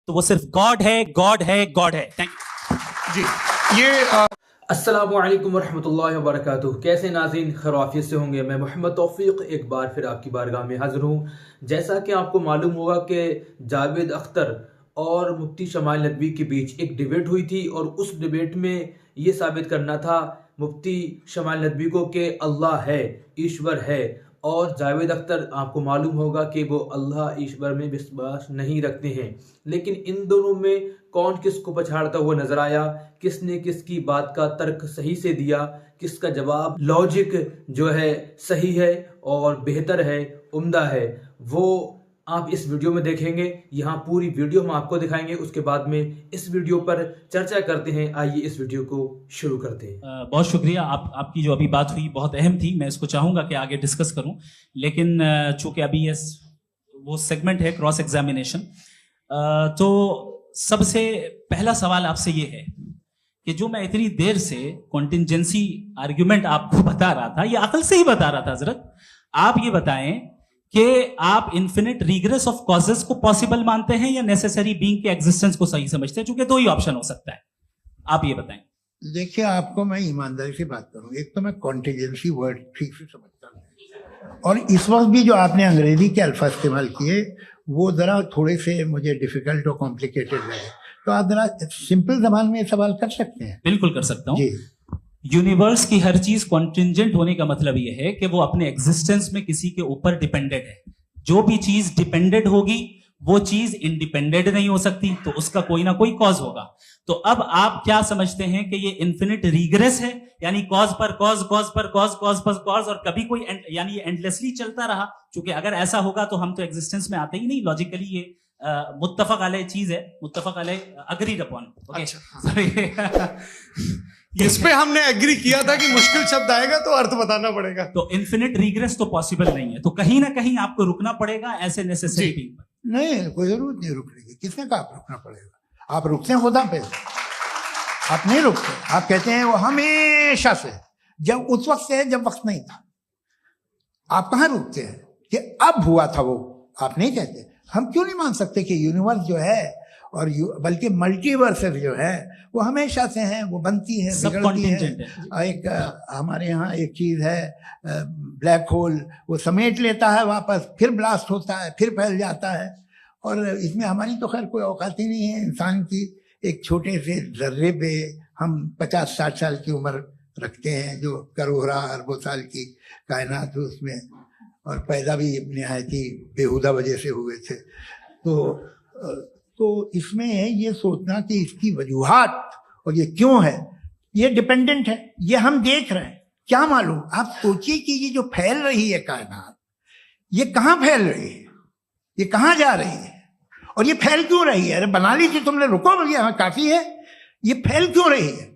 तो वो सिर्फ गॉड है, गॉड है, गॉड है। थैंक यू जी। ये अस्सलामुअलैकुम वरहमतुल्लाहि वबरकातुहू। कैसे नाज़रीन, खैरियत से होंगे। मैं मोहम्मद तौफीक एक बार फिर आपकी बारगाह में हाजिर हूँ। जैसा कि आपको मालूम होगा कि जावेद अख्तर और मुफ्ती शमाइल नदवी के बीच एक डिबेट हुई थी और उस डिबेट में ये साबित करना था मुफ्ती शमाइल नदवी को कि अल्लाह है, ईश्वर है, और जावेद अख्तर आपको मालूम होगा कि वो अल्लाह ईश्वर में विश्वास नहीं रखते हैं। लेकिन इन दोनों में कौन किसको पछाड़ता हुआ नजर आया, किसने किसकी बात का तर्क सही से दिया, किसका जवाब लॉजिक जो है सही है और बेहतर है, उम्दा है, वो आप इस वीडियो में देखेंगे। यहाँ पूरी वीडियो हम आपको दिखाएंगे, उसके बाद में इस वीडियो पर चर्चा करते हैं। आइए इस वीडियो को शुरू करते हैं। बहुत शुक्रिया। आपकी जो अभी बात हुई बहुत अहम थी, मैं इसको चाहूंगा कि आगे डिस्कस करूं, लेकिन चूंकि अभी ये वो सेगमेंट है क्रॉस एग्जामिनेशन, तो सबसे पहला सवाल आपसे ये है कि जो मैं इतनी देर से कॉन्टिंजेंसी आर्ग्यूमेंट आपको बता रहा था, ये अकल से ही बता रहा था हजरत, आप ये बताएं कि आप इन्फिनिट रिग्रेस ऑफ कॉजेस को पॉसिबल मानते हैं या नेसेसरी बीइंग के एग्जिस्टेंस को सही समझते हैं? क्योंकि दो ही ऑप्शन हो सकता है, आप ये बताएं। देखिए, आपको मैं ईमानदारी से बात करूं, एक तो मैं कॉन्टिजेंसी वर्ड ठीक से समझता नहीं, और इस वक्त भी जो आपने अंग्रेजी के अल्फाज इस्तेमाल किए वो जरा थोड़े से मुझे डिफिकल्ट और कॉम्प्लिकेटेड लगे, तो आप जरा सिंपल जबान में सवाल कर सकते हैं। बिल्कुल कर सकता हूं जी। यूनिवर्स की हर चीज कॉन्टिंजेंट होने का मतलब यह है कि वो अपने एग्जिस्टेंस में किसी के ऊपर डिपेंडेंट है। जो भी चीज डिपेंडेंट होगी वो चीज इंडिपेंडेंट नहीं हो सकती, तो उसका कोई ना कोई कॉज होगा। तो अब आप क्या समझते हैं कि ये इन्फिनिट रिग्रेस है, यानी कॉज पर कॉज, कॉज पर कॉज, कॉज पर कॉज, और कभी कोई यानी ये एंडलेसली चलता रहा? क्योंकि अगर ऐसा होगा तो हम तो एग्जिस्टेंस में आते ही नहीं। लॉजिकली ये मुत्तफक अलैह चीज है, मुत्तफक अलैह अग्रीड अपॉन। अच्छा, इस पे हमने एग्री किया था कि मुश्किल शब्द आएगा तो अर्थ बताना पड़ेगा। तो इन्फिनिट रिग्रेस तो पॉसिबल नहीं है, तो कहीं ना कहीं आपको रुकना पड़ेगा ऐसे नेसेसरी बीइंग पर। नहीं, कोई जरूरत नहीं रुकने की। किसने कहा आप रुकना पड़ेगा? आप रुकते हैं खुदा पे, आप नहीं रुकते। आप कहते हैं वो हमेशा से, जब उस वक्त से है जब वक्त नहीं था। आप कहाँ रुकते हैं कि अब हुआ था वो? आप नहीं कहते। हम क्यों नहीं मान सकते कि यूनिवर्स जो है और बल्कि मल्टीवर्सेस जो है वो हमेशा से हैं, वो बनती है, बिगड़ती है। एक हमारे यहाँ एक चीज है ब्लैक होल, वो समेट लेता है वापस, फिर ब्लास्ट होता है, फिर फैल जाता है। और इसमें हमारी तो खैर कोई औकात ही नहीं है इंसान की। एक छोटे से जर्रे पे हम 50-60 साल की उम्र रखते हैं, जो करोड़ों अरबों साल की कायनात उसमें, और पैदा भी नहायत ही बेहुदा वजह से हुए थे। तो इसमें ये सोचना कि इसकी वजूहात और ये क्यों है, ये डिपेंडेंट है, ये हम देख रहे हैं। क्या मालूम, आप सोचिए कि ये जो फैल रही है कायनात, ये कहाँ फैल रही है, ये कहाँ जा रही है, और ये फैल क्यों रही है? अरे बना ली थी तुमने, रुको भैया, हाँ काफी है। ये फैल क्यों रही है?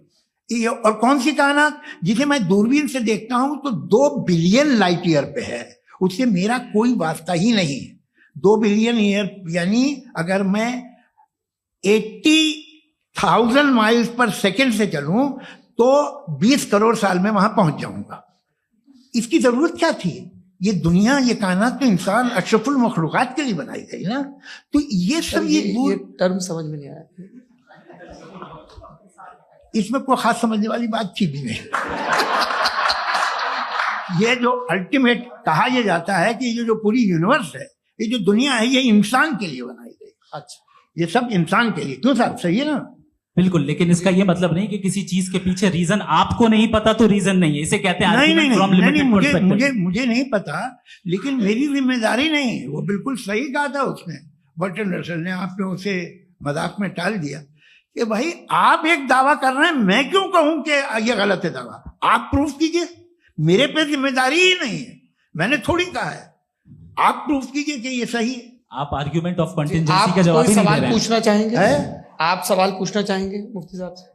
ये और कौन सी कायनात जिसे मैं दूरबीन से देखता हूं तो 2 बिलियन लाइट ईयर पे है, उससे मेरा कोई वास्ता ही नहीं है। 2 बिलियन ईयर यानी अगर मैं 80,000 माइल्स पर सेकेंड से चलूं तो 20 करोड़ साल में वहां पहुंच जाऊंगा। इसकी जरूरत क्या थी? ये दुनिया, ये कायनात तो इंसान अशरफुल मखलूकात के लिए बनाई गई ना। तो ये सब ये टर्म समझ में नहीं आया, इसमें कोई खास समझने वाली बात थी भी नहीं। ये जो अल्टीमेट कहा यह जाता है कि ये जो पूरी यूनिवर्स है, ये जो दुनिया है, ये इंसान के लिए बनाई गई। अच्छा, ये सब इंसान के लिए। क्यों साहब, सही है ना? बिल्कुल, लेकिन इसका ये मतलब नहीं कि किसी चीज के पीछे रीजन आपको नहीं पता तो रीजन नहीं है। इसे कहते हैं नहीं, मुझे नहीं पता, लेकिन मेरी जिम्मेदारी नहीं है। वो बिल्कुल सही कहा था उसने, बर्टन रसल ने। आपने उसे मजाक में टाल दिया कि भाई आप एक दावा कर रहे हैं, मैं क्यों कहूं कि ये गलत है दावा? आप प्रूफ कीजिए, मेरे पे जिम्मेदारी ही नहीं है, मैंने थोड़ी कहा है। आप प्रूफ कीजिए कि ये सही है। आप आर्ग्यूमेंट ऑफ कंटिंजेंसी का जवाब ही नहीं दे रहे हैं। पूछना चाहेंगे? आप सवाल पूछना चाहेंगे मुफ्ती साहब से?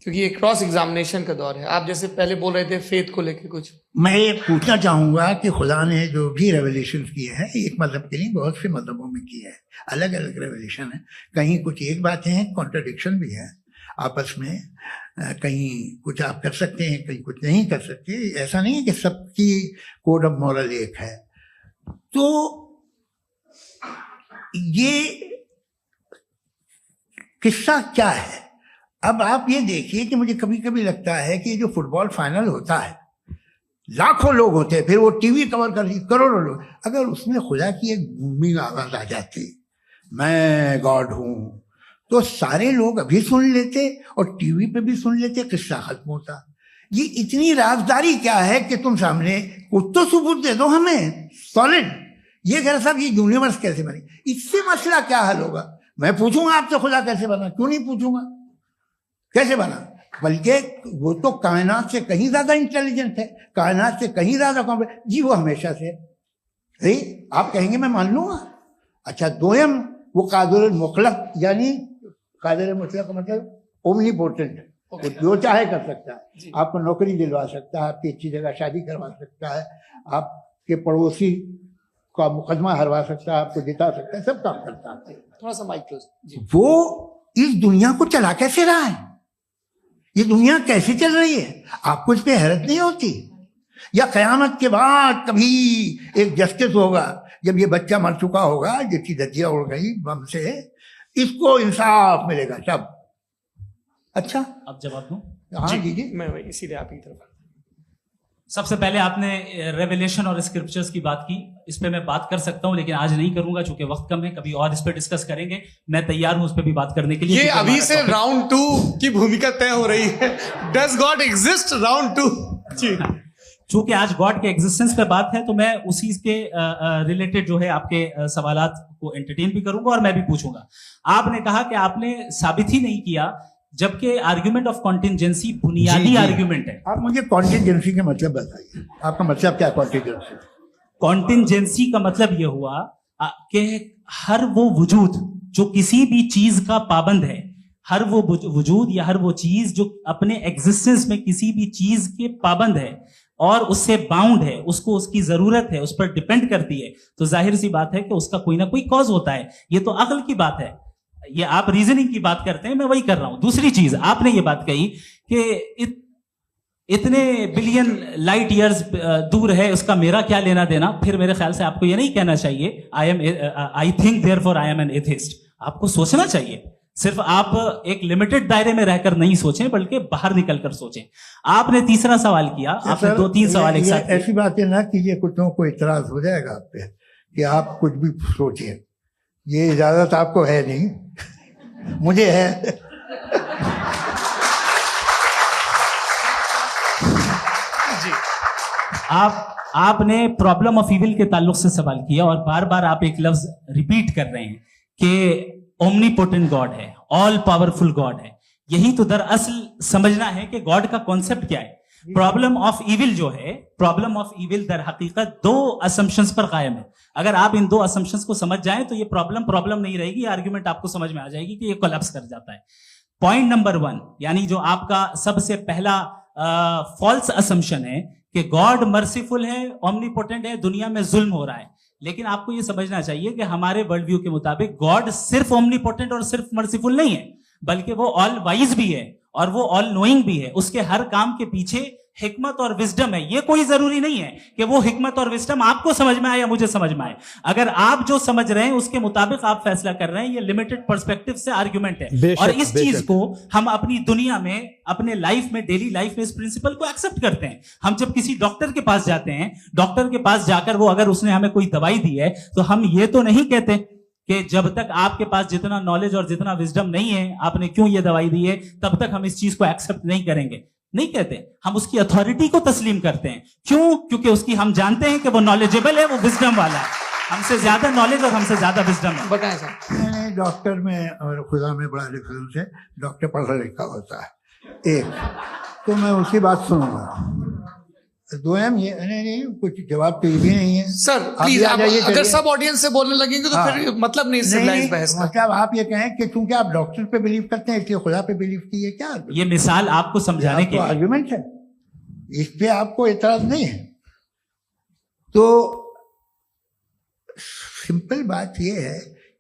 क्योंकि ये क्रॉस एग्जामिनेशन का दौर है। आप जैसे पहले बोल रहे थे फेथ को लेके कुछ, मैं ये पूछना चाहूंगा कि खुदा ने जो भी रेवल्यूशन किए हैं, एक मजहब के लिए बहुत से मजहबों में किए हैं, अलग अलग रेवल्यूशन है। कहीं कुछ एक बातें हैं, कॉन्ट्रडिक्शन भी है आपस में, कहीं कुछ आप कर सकते हैं, कहीं कुछ नहीं कर सकते। ऐसा नहीं है कि सबकी कोड ऑफ मॉरल एक है। तो ये किस्सा क्या है? अब आप ये देखिए कि मुझे कभी कभी लगता है कि जो फुटबॉल फाइनल होता है, लाखों लोग होते हैं, फिर वो टीवी कवर कर रही, करोड़ों लोग, अगर उसमें खुदा की एक गूंगी आवाज आ जाती, मैं गॉड हूं, तो सारे लोग अभी सुन लेते और टीवी पे भी सुन लेते, किस्सा खत्म होता। ये इतनी राजदारी क्या है कि तुम सामने कुछ तो सबूत दे दो हमें सॉलिड। ये कह रहा साहब ये यूनिवर्स कैसे बनी, इससे मसला क्या हल होगा? मैं पूछूंगा आपसे खुदा कैसे बना? क्यों नहीं पूछूंगा कैसे बना? बल्कि वो तो कायनात से कहीं ज्यादा इंटेलिजेंट है, कायनात से कहीं ज्यादा कॉम्प्लेक्स। जी वो हमेशा से है। आप कहेंगे मैं मान लूंगा। अच्छा, दोयम वो कादिर मुतलक, यानी कादिर मुतलक का मतलब ओमनीपोटेंट, वो जो चाहे कर सकता है। आपको नौकरी दिलवा सकता है, आपकी अच्छी जगह शादी करवा सकता है, आपके पड़ोसी का मुकदमा हरवा सकता है, आपको जिता सकता है, सब काम करता है। थोड़ा सा माइक क्लोज। वो इस दुनिया को चला कैसे रहा है? ये दुनिया कैसे चल रही है? आपको इस पे हैरत नहीं होती? या कयामत के बाद कभी एक जस्टिस होगा, जब ये बच्चा मर चुका होगा, जिसकी धज्जियां उड़ गई बम से, इसको इंसाफ मिलेगा सब। अच्छा, अब जवाब दूं? हाँ दीजिए। मैं इसीलिए आप की तरफ। सबसे पहले आपने रेवलेशन और स्क्रिप्चर्स की बात की, इस पे मैं बात कर सकता हूं लेकिन आज नहीं करूंगा चूंकि वक्त कम है, कभी और इस पे डिस्कस करेंगे। मैं तैयार हूं उस पे भी बात करने के लिए। ये अभी से राउंड 2 की भूमिका तय हो रही है। Does God exist round 2? जी, चूंकि आज गॉड के एग्जिस्टेंस पे बात है तो मैं उसी के रिलेटेड जो है आपके सवालात को एंटरटेन भी करूंगा और मैं भी पूछूंगा। आपने कहा कि आपने साबित ही नहीं किया, जबकि आर्ग्यूमेंट ऑफ कॉन्टिजेंसी बुनियादी आर्ग्यूमेंट है। आप मुझे कॉन्टिजेंसी का मतलब बताइए, आपका मतलब क्या कॉन्टिजेंसी? कॉन्टिजेंसी का मतलब यह हुआ कि हर वो वजूद जो किसी भी चीज का पाबंद है, हर वो वजूद या हर वो चीज जो अपने एग्जिस्टेंस में किसी भी चीज के पाबंद है और उससे बाउंड है, उसको उसकी जरूरत है, उस पर डिपेंड करती है, तो जाहिर सी बात है कि उसका कोई ना कोई कॉज होता है। ये तो अक्ल की बात है। ये आप रीजनिंग की बात करते हैं, मैं वही कर रहा हूं। दूसरी चीज, आपने ये बात कही कि इतने बिलियन लाइट ईयर्स दूर है, उसका मेरा क्या लेना देना। फिर मेरे ख्याल से आपको ये नहीं कहना चाहिए I think therefore I am an atheist. आपको सोचना चाहिए, सिर्फ आप एक लिमिटेड दायरे में रहकर नहीं सोचें बल्कि बाहर निकलकर सोचें। आपने तीसरा सवाल किया, आपने 2-3 सवाल एक साथ। ऐसी बातें ना कीजिए, कुत्तों को इतराज हो जाएगा आप पे कि आप कुछ भी सोचिए। ये इजाजत आपको है नहीं, मुझे है। आपने प्रॉब्लम ऑफ इविल के ताल्लुक से सवाल किया और बार बार आप एक लफ्ज रिपीट कर रहे हैं कि ओमनीपोटेंट गॉड है, ऑल पावरफुल गॉड है। यही तो दरअसल समझना है कि गॉड का कॉन्सेप्ट क्या है। प्रॉब्लम ऑफ इविल जो है, प्रॉब्लम ऑफ इविल दर हकीकत 2 असम्पशंस पर कायम है। अगर आप इन 2 असम्पशंस को समझ जाएं तो ये प्रॉब्लम नहीं रहेगी, आर्ग्यूमेंट आपको समझ में आ जाएगी कि ये कोलैप्स कर जाता है। पॉइंट नंबर 1, यानी जो आपका सबसे पहला फॉल्स असम्पशन है कि गॉड मर्सीफुल है, ओमनीपोटेंट है, दुनिया में जुल्म हो रहा है। लेकिन आपको यह समझना चाहिए कि हमारे वर्ल्ड व्यू के मुताबिक गॉड सिर्फ ओमनीपोटेंट और सिर्फ मर्सीफुल नहीं है, बल्कि वो ऑल वाइज भी है और वो ऑल नोइंग भी है। उसके हर काम के पीछे हिकमत और विजडम है। ये कोई जरूरी नहीं है कि वो हिकमत और विजडम आपको समझ में आए या मुझे समझ में आए। अगर आप जो समझ रहे हैं उसके मुताबिक आप फैसला कर रहे हैं, ये लिमिटेड पर्सपेक्टिव से आर्ग्यूमेंट है। और इस चीज को हम अपनी दुनिया में, अपने लाइफ में, डेली लाइफ में इस प्रिंसिपल को एक्सेप्ट करते हैं। हम जब किसी डॉक्टर के पास जाते हैं, डॉक्टर के पास जाकर वो अगर उसने हमें कोई दवाई दी है तो हम ये तो नहीं कहते कि जब तक आपके पास जितना नॉलेज और जितना विजडम नहीं है, आपने क्यों ये दवाई दी है, तब तक हम इस चीज को एक्सेप्ट नहीं करेंगे। नहीं कहते, हम उसकी अथॉरिटी को तस्लीम करते हैं। क्यों? क्योंकि उसकी हम जानते हैं कि वो नॉलेजेबल है, वो विजडम वाला है, हमसे ज्यादा नॉलेज और हमसे ज्यादा विजडम है। बताएं सर। मैंने डॉक्टर में और खुदा में बड़ा डिफरेंस है। डॉक्टर पढ़ा लिखा होता है एक, तो मैं उसकी बात सुनूंगा। दोयम ये नहीं, कुछ जवाब तो ये भी नहीं है। सर प्लीज, अगर सब ऑडियंस से बोलने लगेंगे तो फिर मतलब नहीं सिविलाइज्ड बहस का। मतलब आप ये कहें कि चूंकि आप डॉक्टर पे बिलीव करते हैं इसलिए खुदा पे बिलीव कीजिए, क्या ये मिसाल आपको समझाने के आर्गुमेंट है, इस पे आपको एतराज नहीं है। तो सिंपल बात ये है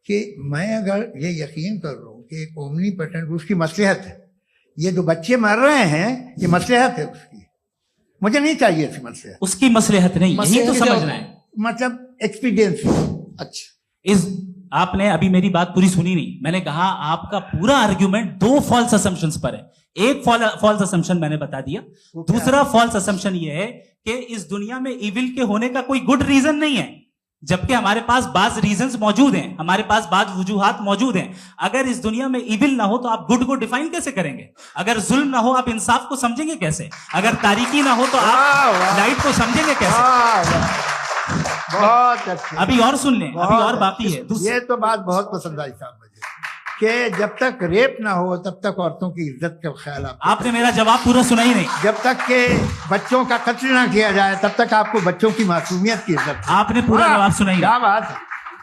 कि मैं अगर ये यकीन कर रहा हूं कि एक ओमनीपोटेंट, उसकी मसलहत है, ये जो बच्चे मर रहे हैं ये मसलहत है उसकी, मुझे नहीं चाहिए थी मसलहत। उसकी मसलहत नहीं, यही तो समझना है। मतलब एक्सपीरियंस। अच्छा, इस आपने अभी मेरी बात पूरी सुनी नहीं। मैंने कहा आपका पूरा आर्ग्यूमेंट दो फॉल्स असम्पशंस पर है। एक फॉल्स असम्पशन मैंने बता दिया, दूसरा फॉल्स असम्पशन ये है कि इस दुनिया में इविल के होने का कोई गुड रीजन नहीं है, जबकि हमारे पास बाज रीजंस मौजूद हैं, हमारे पास बाज वजूहात मौजूद हैं। अगर इस दुनिया में इविल ना हो तो आप गुड को डिफाइन कैसे करेंगे? अगर जुल्म ना हो आप इंसाफ को समझेंगे कैसे? अगर तारीकी ना हो तो आप लाइट को समझेंगे कैसे? बहुत अच्छा। अभी और सुन लें, अभी और बाकी है। ये तो बात बहुत पसंद आई साहब मुझे, कि जब तक रेप ना हो तब तक औरतों की इज्जत का ख्याल आपने मेरा जवाब पूरा सुना ही नहीं। जब तक के बच्चों का कत्ल ना किया जाए तब तक आपको बच्चों की मासूमियत की इज्जत। आपने पूरा जवाब सुना ही नहीं। क्या बात है,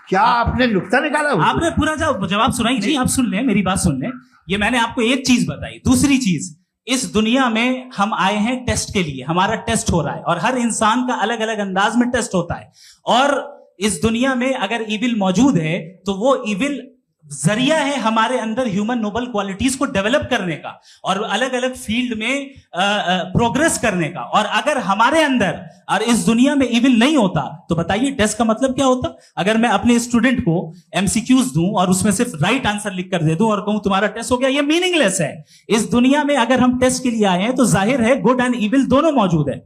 क्या आपने नुक्ता निकाला? आपने पूरा जवाब सुना ही नहीं। आप सुन लें, मेरी बात सुन लें। ये मैंने आपको एक चीज बताई। दूसरी चीज, इस दुनिया में हम आए हैं टेस्ट के लिए, हमारा टेस्ट हो रहा है और हर इंसान का अलग अलग अंदाज में टेस्ट होता है। और इस दुनिया में अगर इविल मौजूद है तो वो इविल जरिया है हमारे अंदर ह्यूमन नोबल क्वालिटीज को डेवलप करने का और अलग अलग फील्ड में प्रोग्रेस करने का। और अगर हमारे अंदर और इस दुनिया में इविल नहीं होता तो बताइए टेस्ट का मतलब क्या होता? अगर मैं अपने स्टूडेंट को एमसीक्यूज दूं और उसमें सिर्फ राइट आंसर लिख कर दे दूं और कहूं तुम्हारा टेस्ट हो गया, ये मीनिंगलेस है। इस दुनिया में अगर हम टेस्ट के लिए आए हैं तो जाहिर है गुड एंड इविल दोनों मौजूद है।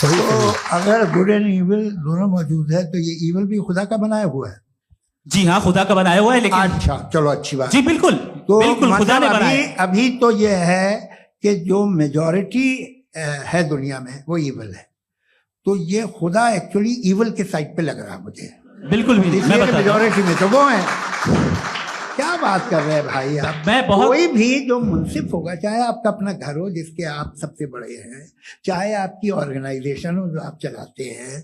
तो अगर गुड एंड इविल दोनों मौजूद है तो ये इविल भी खुदा का बनाया हुआ है। जी हाँ, खुदा का बनाया हुआ है। लेकिन अच्छा, चलो अच्छी बात। जी बिल्कुल, तो बिल्कुल खुदा ने बनाया। अभी तो ये है कि जो मेजॉरिटी है दुनिया में वो इविल है, तो ये खुदा एक्चुअली इविल के साइड पे लग रहा है मुझे। बिल्कुल भी मेजॉरिटी में तो वो है। क्या बात कर रहे हैं भाई आप? कोई भी जो मुंसिफ होगा, चाहे आपका अपना घर हो जिसके आप सबसे बड़े हैं, चाहे आपकी ऑर्गेनाइजेशन हो जो आप चलाते हैं,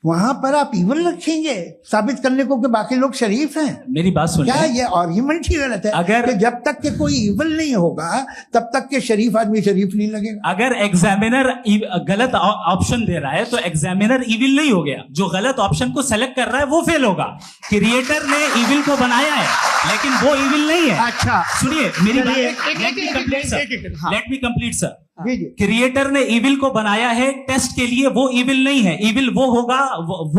वहां पर आप इविल रखेंगे साबित करने को कि बाकी लोग शरीफ हैं। मेरी बात सुन, क्या ये आर्ग्यूमेंट ही गलत है? अगर कि जब तक के कोई इविल नहीं होगा तब तक के शरीफ आदमी शरीफ नहीं लगेगा। अगर एग्जामिनर गलत ऑप्शन दे रहा है तो एग्जामिनर इविल नहीं हो गया, जो गलत ऑप्शन को सेलेक्ट कर रहा है वो फेल होगा। क्रिएटर ने इविल को बनाया है लेकिन वो इविल नहीं है। अच्छा सुनिए मेरी बात, let me complete sir. Creator ने इविल को बनाया है टेस्ट के लिए, वो इविल नहीं है। इविल वो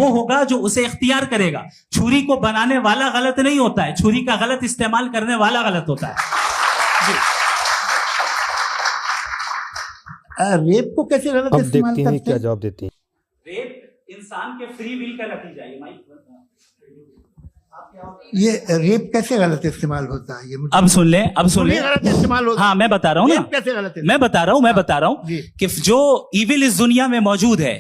होगा जो उसे इख्तियार करेगा। छुरी को बनाने वाला गलत नहीं होता है, छुरी का गलत इस्तेमाल करने वाला गलत होता है। रेप को कैसे गलत इस्तेमाल करते हैं? क्या जवाब देती हैं? रेप इंसान के फ्री विल का नतीजा है। ये रेप कैसे गलत इस्तेमाल होता है? ये अब सुन ले, गलत इस्तेमाल होता है। हाँ मैं बता रहा हूँ ना, कैसे गलत? मैं बता रहा हूँ कि जो इविल इस दुनिया में मौजूद है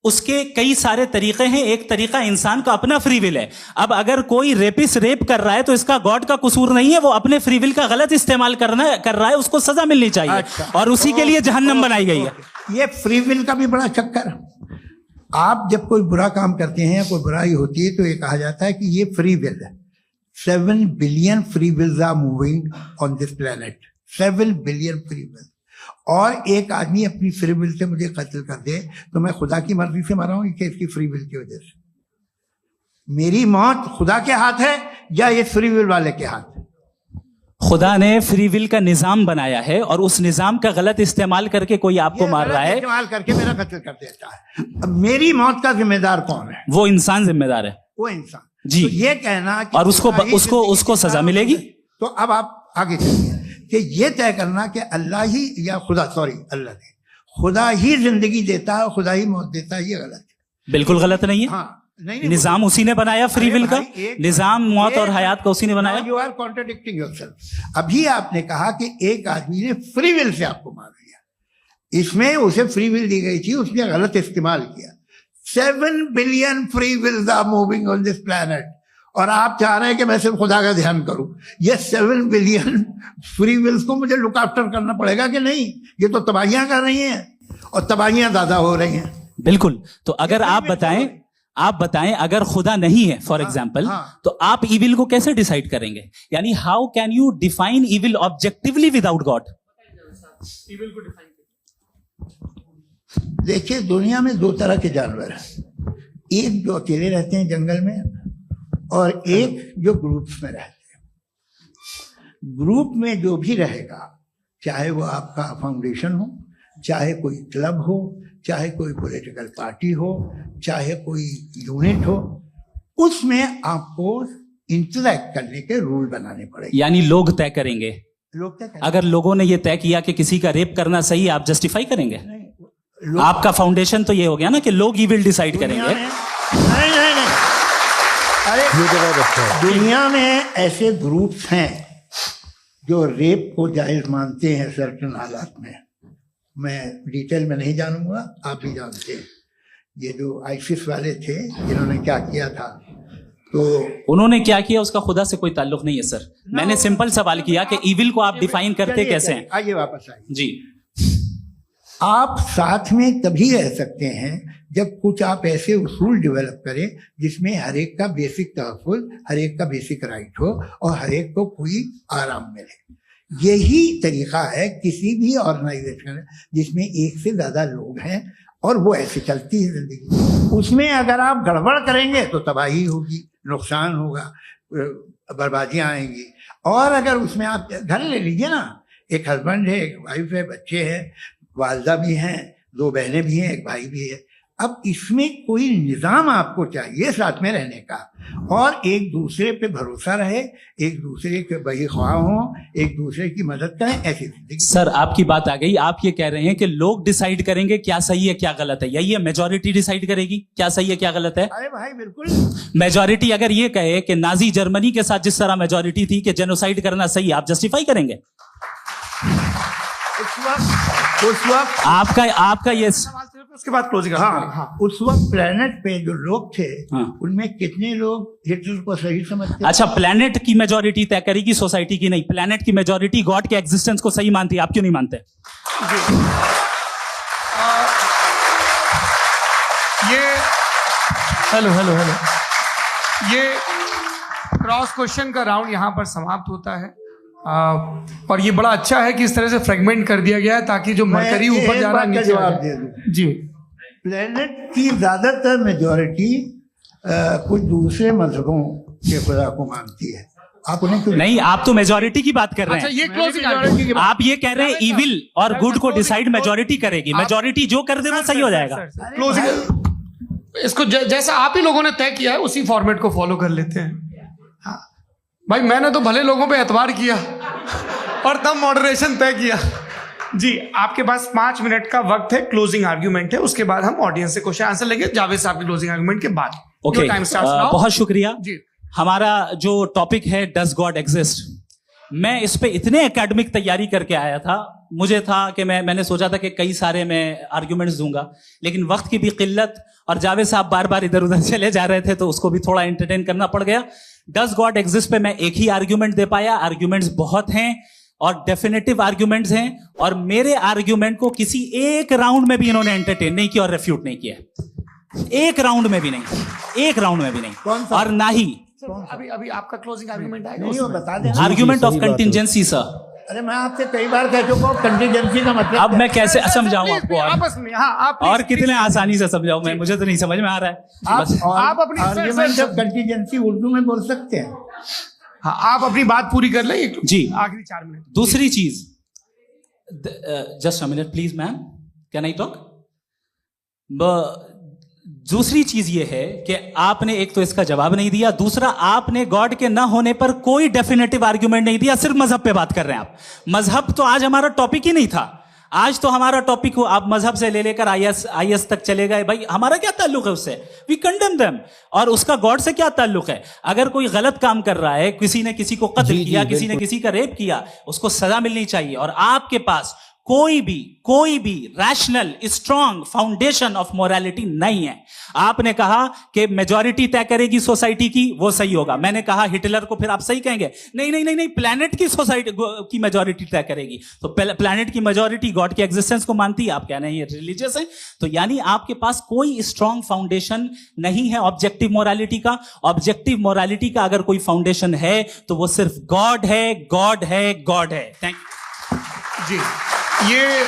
उसके कई सारे तरीके हैं। एक तरीका इंसान का अपना फ्री विल है। अब अगर कोई रेपिस्ट रेप कर रहा है तो इसका गॉड का कसूर नहीं है, वो अपने फ्री विल का गलत इस्तेमाल कर रहा है, उसको सजा मिलनी चाहिए। अच्छा, और उसी के लिए जहन्नम बनाई गई है। ये फ्री विल का भी बड़ा चक्कर। आप जब कोई बुरा काम करते हैं, कोई बुराई होती है तो ये कहा जाता है कि ये फ्री विल है। 7 billion free wills are moving on this planet. 7 billion free will. और एक आदमी अपनी फ्री विल से मुझे कत्ल कर दे तो मैं खुदा की मर्जी से मरा हूं कि इसकी फ्री विल की वजह से? मेरी मौत खुदा के हाथ है या ये फ्री विल वाले के हाथ है? खुदा ने फ्री विल का निजाम बनाया है और उस निजाम का गलत इस्तेमाल करके कोई आपको मार रहा है, इस्तेमाल करके मेरा कत्ल कर देता है। अब मेरी मौत का जिम्मेदार कौन है? वो इंसान जिम्मेदार है। वो इंसान जी। तो ये कहना कि और उसको सजा मिलेगी। तो अब आप आगे चलिए कि ये तय करना कि अल्लाह ही या अल्लाह ने खुदा ही जिंदगी देता है, खुदा ही मौत देता है, ये गलत है। बिल्कुल गलत नहीं है। हाँ, नहीं, निजाम उसी ने बनाया फ्री विल का। निजाम मौत और हयात का उसी ने बनाया। You are contradicting yourself. अभी आपने कहा कि एक आदमी ने फ्री विल से आपको मार दिया, इसमें उसे फ्री विल दी गई थी, उसने गलत इस्तेमाल किया। 7 billion free wills are moving on this planet और आप चाह रहे हैं कि मैं सिर्फ खुदा का ध्यान करूं। ये 7 बिलियन फ्री विल्स को मुझे लुक आफ्टर करना पड़ेगा कि नहीं? ये तो तबाहियां कर रही हैं और तबाहियां ज्यादा हो रही हैं। बिल्कुल। तो अगर आप बताएं अगर खुदा नहीं है फॉर एग्जाम्पल, तो आप इविल को कैसे डिसाइड करेंगे? यानी how can you define evil objectively without God? देखिए, दुनिया में 2 तरह के जानवर हैं। एक जो अकेले रहते हैं जंगल में और एक जो ग्रुप्स में रहते हैं। ग्रुप में जो भी रहेगा, चाहे वो आपका फाउंडेशन हो, चाहे कोई क्लब हो, चाहे कोई पॉलिटिकल पार्टी हो, चाहे कोई यूनिट हो, उसमें आपको इंटरैक्ट करने के रूल बनाने पड़ेंगे। यानी लोग तय करेंगे। लोग क्या करेंगे? अगर लोगों ने ये तय किया कि किसी का रेप करना सही है, आप जस्टिफाई करेंगे? लोग- आपका फाउंडेशन तो ये हो गया ना कि लोग ही विल डिसाइड दुनिया करेंगे। में- नहीं, अरे दुनिया में ऐसे ग्रुप्स हैं जो रेप को जायज मानते हैं सर्टेन हालात में। मैं डिटेल में नहीं जानूंगा, आप भी जानते हैं। ये जो आईसिस वाले थे, इन्होंने क्या किया था, तो उन्होंने क्या किया उसका खुदा से कोई ताल्लुक नहीं है सर। मैंने सिंपल सवाल किया कि इविल को आप डिफाइन करते चलिए, कैसे चलिए, हैं? आइए वापस आइए। जी, आप साथ में तभी रह सकते हैं जब कुछ आप ऐसे उसूल डेवलप करें जिसमें हर एक का बेसिक तहफ़्फ़ुज़, हर एक का बेसिक राइट हो और हर एक को कोई आराम मिले। यही तरीका है किसी भी ऑर्गेनाइजेशन जिसमें एक से ज़्यादा लोग हैं और वो ऐसे चलती है जिंदगी। उसमें अगर आप गड़बड़ करेंगे तो तबाही होगी, नुकसान होगा, बर्बादियां आएंगी। और अगर उसमें आप घर ले लीजिए ना, एक हस्बैंड है, एक वाइफ है, बच्चे हैं, वालदा भी हैं, 2 बहनें भी हैं, एक भाई भी है। अब इसमें कोई निज़ाम आपको चाहिए साथ में रहने का, और एक दूसरे पे भरोसा रहे, एक दूसरे के बहीख्वाह हों, एक दूसरे की मदद करें, ऐसी जिंदगी। सर आपकी बात आ गई। आप ये कह रहे हैं कि लोग डिसाइड करेंगे क्या सही है क्या गलत है, यही है? मेजॉरिटी डिसाइड करेगी क्या सही है क्या गलत है? अरे भाई बिल्कुल। मेजॉरिटी अगर ये कहे कि नाजी जर्मनी के साथ जिस तरह मेजॉरिटी थी कि जेनोसाइड करना सही है, आप जस्टिफाई करेंगे? उस वक्त आपका ये उसके बाद क्लोजिंग। हाँ, उस वक्त प्लेनेट पे जो लोग थे, हाँ। उनमें कितने लोग हिटलर को सही समझते? अच्छा, प्लेनेट की मेजॉरिटी तय करेगी, सोसाइटी की नहीं। प्लेनेट की मेजॉरिटी गॉड के एग्जिस्टेंस को सही मानती है, आप क्यों नहीं मानते? ये हेलो ये क्रॉस क्वेश्चन का राउंड यहाँ पर समाप्त होता है। और ये बड़ा अच्छा है कि इस तरह से फ्रेगमेंट कर दिया गया है ताकि जो मरकरी ऊपर जा रहा है नीचे जवाब आ दे जाए। दूं। जी, प्लेनेट की ज्यादातर मेजॉरिटी कुछ दूसरे मजहबों के खुदा को मानती है। आप उन्हें क्यों नहीं, आप तो मेजॉरिटी की बात कर रहे अच्छा हैं। ये क्लोजिंग majority की बात- आप ये कह रहे हैं इविल और गुड को डिसाइड मेजॉरिटी करेगी। मेजॉरिटी जो कर दे वो सही हो जाएगा। क्लोजिंग इसको जैसा आप ही लोगों ने तय किया है उसी फॉर्मेट को फॉलो कर लेते हैं। भाई मैंने तो भले लोगों पे एतबार किया और तब मॉडरेशन तय किया। जी, आपके पास 5 मिनट का वक्त है, क्लोजिंग आर्ग्यूमेंट है, उसके बाद हम ऑडियंस से क्वेश्चन आंसर लेंगे जावेद साहब की क्लोजिंग आर्ग्यूमेंट के बाद। Okay, time starts now. बहुत शुक्रिया। जी, हमारा जो टॉपिक है डज गॉड एग्जिस्ट, मैं इस पे इतने एकेडमिक तैयारी करके आया था। मुझे था कि मैंने सोचा था कि कई सारे मैं आर्ग्यूमेंट्स दूंगा, लेकिन वक्त की भी किल्लत और जावेद साहब बार बार इधर उधर चले जा रहे थे तो उसको भी थोड़ा एंटरटेन करना पड़ गया। डज गॉड एग्जिस्ट पे मैं एक ही आर्ग्यूमेंट दे पाया। आर्ग्यूमेंट्स बहुत हैं और डेफिनेटिव आर्ग्यूमेंट्स हैं, और मेरे आर्ग्यूमेंट को किसी एक राउंड में भी इन्होंने एंटरटेन नहीं किया और रेफ्यूट नहीं किया। एक राउंड में भी नहीं, एक राउंड में भी नहीं। कौन सा? और ना ही अभी आपका क्लोजिंग आर्ग्यूमेंट आएगा नहीं, वो बता देना। Argument of contingency sir. अरे मैं आपसे कई बार कह चुका हूँ कंटीजेंसी का मतलब अब मैं कैसे समझाऊं आपको? आपस में हाँ, आप और कितने आसानी से समझाऊं मैं? मुझे तो नहीं समझ में आ रहा है। बस आप अपनी आर्ग्यूमेंट ऑफ कंटीजेंसी उर्दू में बोल सकते हैं। हाँ, आप अपनी बात पूरी कर लें जी। आखिरी 4 मिनट। दूसरी चीज, just a minute please ma'am, can I talk? दूसरी चीज ये है कि आपने एक तो इसका जवाब नहीं दिया, दूसरा आपने गॉड के ना होने पर कोई डेफिनेटिव आर्ग्यूमेंट नहीं दिया। सिर्फ मजहब पे बात कर रहे हैं आप। मजहब तो आज हमारा टॉपिक ही नहीं था। आज तो हमारा टॉपिक हो, आप मजहब से ले लेकर आईएस तक चले गए। भाई हमारा क्या ताल्लुक है उससे? We condemn them. और उसका गॉड से क्या ताल्लुक है? अगर कोई गलत काम कर रहा है, किसी ने किसी को कत्ल किया, किसी ने किसी का रेप किया, उसको सजा मिलनी चाहिए। और आपके पास कोई भी rational strong foundation of morality नहीं है। आपने कहा कि मेजॉरिटी तय करेगी सोसाइटी की, वो सही होगा। मैंने कहा हिटलर को फिर आप सही कहेंगे? नहीं, प्लैनेट की सोसाइटी की मेजॉरिटी तय करेगी। तो प्लैनेट की मेजॉरिटी गॉड के एग्जिस्टेंस को मानती है, आप कह रहे हैं ये रिलीजियस है। तो यानी आपके पास कोई स्ट्रॉन्ग फाउंडेशन नहीं है ऑब्जेक्टिव मोरालिटी का। ऑब्जेक्टिव मोरालिटी का अगर कोई फाउंडेशन है तो वो सिर्फ गॉड है, गॉड है, गॉड है। थैंक यू जी। ये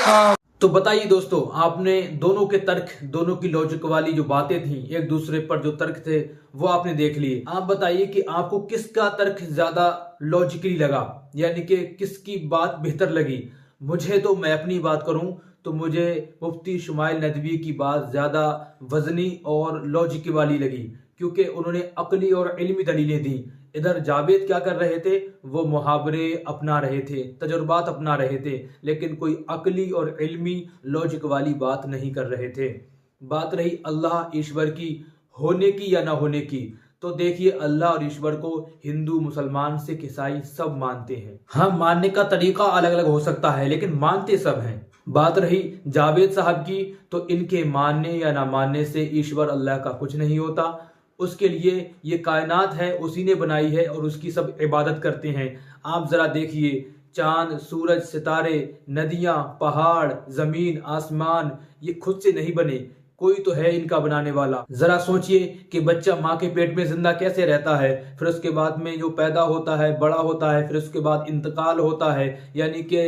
तो बताइए दोस्तों, आपने दोनों के तर्क, दोनों की लॉजिक वाली जो बातें थी, एक दूसरे पर जो तर्क थे वो आपने देख लिए। आप बताइए कि आपको किसका तर्क ज्यादा लॉजिकली लगा, यानी कि किसकी बात बेहतर लगी। मुझे तो, मैं अपनी बात करूं तो मुझे मुफ्ती शुमाइल नदवी की बात ज़्यादा वज़नी और लॉजिक वाली लगी, क्योंकि उन्होंने अकली और इल्मी दलीलें दी। इधर जावेद क्या कर रहे थे, वो मुहावरे अपना रहे थे, तजुर्बात अपना रहे थे, लेकिन कोई अकली और इल्मी लॉजिक वाली बात नहीं कर रहे थे। बात रही अल्लाह ईश्वर की होने की या ना होने की, तो देखिए अल्लाह और ईश्वर को हिंदू, मुसलमान, सिख, ईसाई सब मानते हैं। हाँ, मानने का तरीका अलग अलग हो सकता है, लेकिन मानते सब हैं। बात रही जावेद साहब की, तो इनके मानने या ना मानने से ईश्वर अल्लाह का कुछ नहीं होता। उसके लिए ये कायनात है, उसी ने बनाई है और उसकी सब इबादत करते हैं। आप जरा देखिए, चांद, सूरज, सितारे, नदियां, पहाड़, जमीन, आसमान, ये खुद से नहीं बने, कोई तो है इनका बनाने वाला। जरा सोचिए कि बच्चा माँ के पेट में जिंदा कैसे रहता है, फिर उसके बाद में जो पैदा होता है, बड़ा होता है, फिर उसके बाद इंतकाल होता है, यानी कि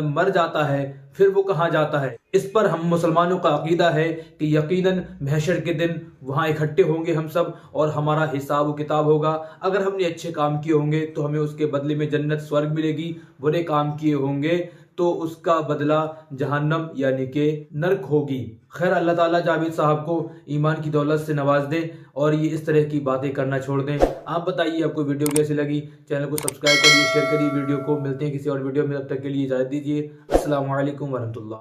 मर जाता है, फिर वो कहाँ जाता है। इस पर हम मुसलमानों का अकीदा है कि यकीनन महशर के दिन वहाँ इकट्ठे होंगे हम सब और हमारा हिसाब व किताब होगा। अगर हमने अच्छे काम किए होंगे तो हमें उसके बदले में जन्नत, स्वर्ग मिलेगी। बुरे काम किए होंगे तो उसका बदला जहन्नम यानी कि नरक होगी। खैर, अल्लाह ताला जावेद साहब को ईमान की दौलत से नवाज दे और ये इस तरह की बातें करना छोड़ दें। आप बताइए आपको वीडियो कैसी लगी। चैनल को सब्सक्राइब करिए, शेयर करिए वीडियो को। मिलते हैं किसी और वीडियो में, तब तक के लिए इजाज़त दीजिए। अस्सलाम वालेकुम वरहमतुल्लाह।